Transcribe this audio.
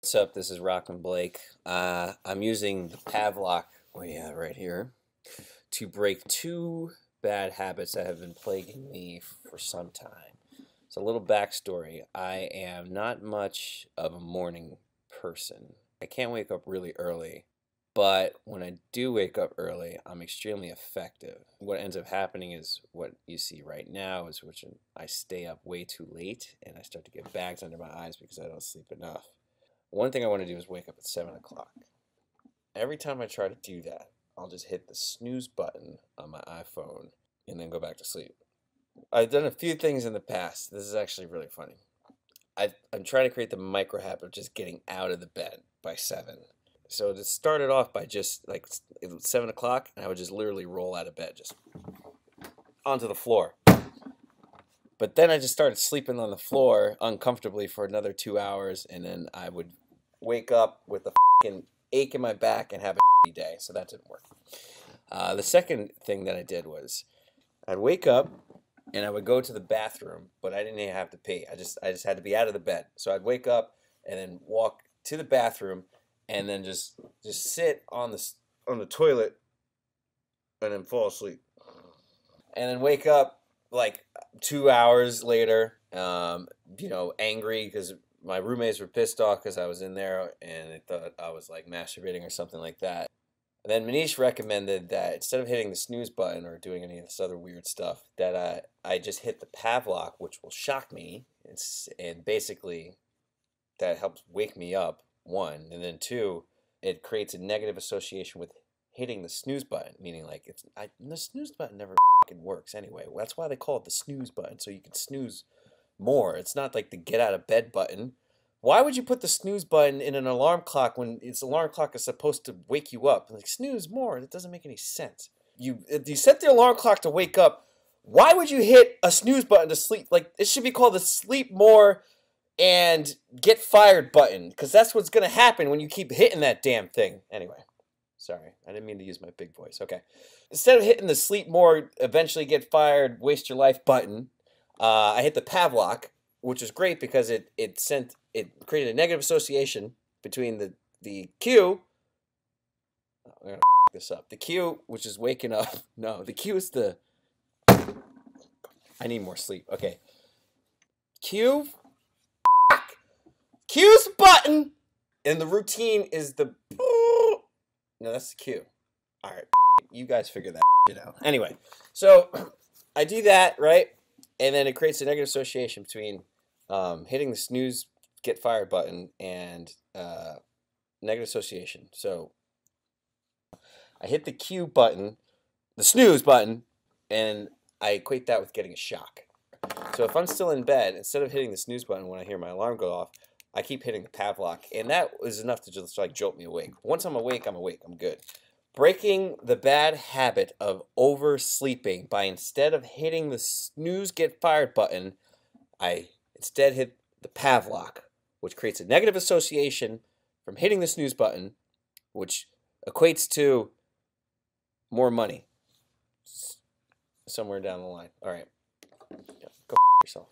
What's up? This is Rachman Blake. I'm using the Pavlok, right here, to break two bad habits that have been plaguing me for some time. So a little backstory. I am not much of a morning person. I can't wake up really early, but when I do wake up early, I'm extremely effective. What ends up happening is what you see right now is which I stay up way too late and I start to get bags under my eyes because I don't sleep enough. One thing I want to do is wake up at 7 o'clock. Every time I try to do that, I'll just hit the snooze button on my iPhone and then go back to sleep. I've done a few things in the past. This is actually really funny. I'm trying to create the micro habit of just getting out of the bed by 7. So it started off by just like it was 7 o'clock, and I would just literally roll out of bed, just onto the floor. But then I just started sleeping on the floor uncomfortably for another 2 hours, and then I would wake up with a fucking ache in my back and have a day. So that didn't work. The second thing that I did was I'd wake up and I would go to the bathroom, but I didn't even have to pee. I just had to be out of the bed. So I'd wake up and then walk to the bathroom and then just sit on the toilet and then fall asleep. And then wake up like 2 hours later, angry because my roommates were pissed off because I was in there and they thought I was like masturbating or something like that. And then Manish recommended that instead of hitting the snooze button or doing any of this other weird stuff, that I just hit the Pavlok, which will shock me. And basically that helps wake me up, one. And then two, it creates a negative association with hitting the snooze button, meaning like the snooze button never fucking works anyway. That's why they call it the snooze button, so you can snooze more. It's not like the get out of bed button. Why would you put the snooze button in an alarm clock when its alarm clock is supposed to wake you up? Like, snooze more. It doesn't make any sense. You set the alarm clock to wake up. Why would you hit a snooze button to sleep? Like, it should be called the sleep more and get fired button, because that's what's going to happen when you keep hitting that damn thing. Anyway, sorry. I didn't mean to use my big voice. Okay. Instead of hitting the sleep more, eventually get fired, waste your life button, I hit the Pavlok, which is great because it created a negative association between the cue. Oh, I'm gonna this up. The cue, which is waking up. No, the cue is the. I need more sleep. Okay. Cue. Cue's button, and the routine is the. No, that's the cue. All right, you guys figure that shit out. Anyway, so I do that, right? And then it creates a negative association between hitting the snooze, get fired button and negative association. So I hit the cue button, the snooze button, and I equate that with getting a shock. So if I'm still in bed, instead of hitting the snooze button when I hear my alarm go off, I keep hitting the Pavlok, and that is enough to just like jolt me awake. Once I'm awake, I'm good. Breaking the bad habit of oversleeping by instead of hitting the snooze get fired button, I instead hit the Pavlok, which creates a negative association from hitting the snooze button, which equates to more money somewhere down the line. All right. Go yourself.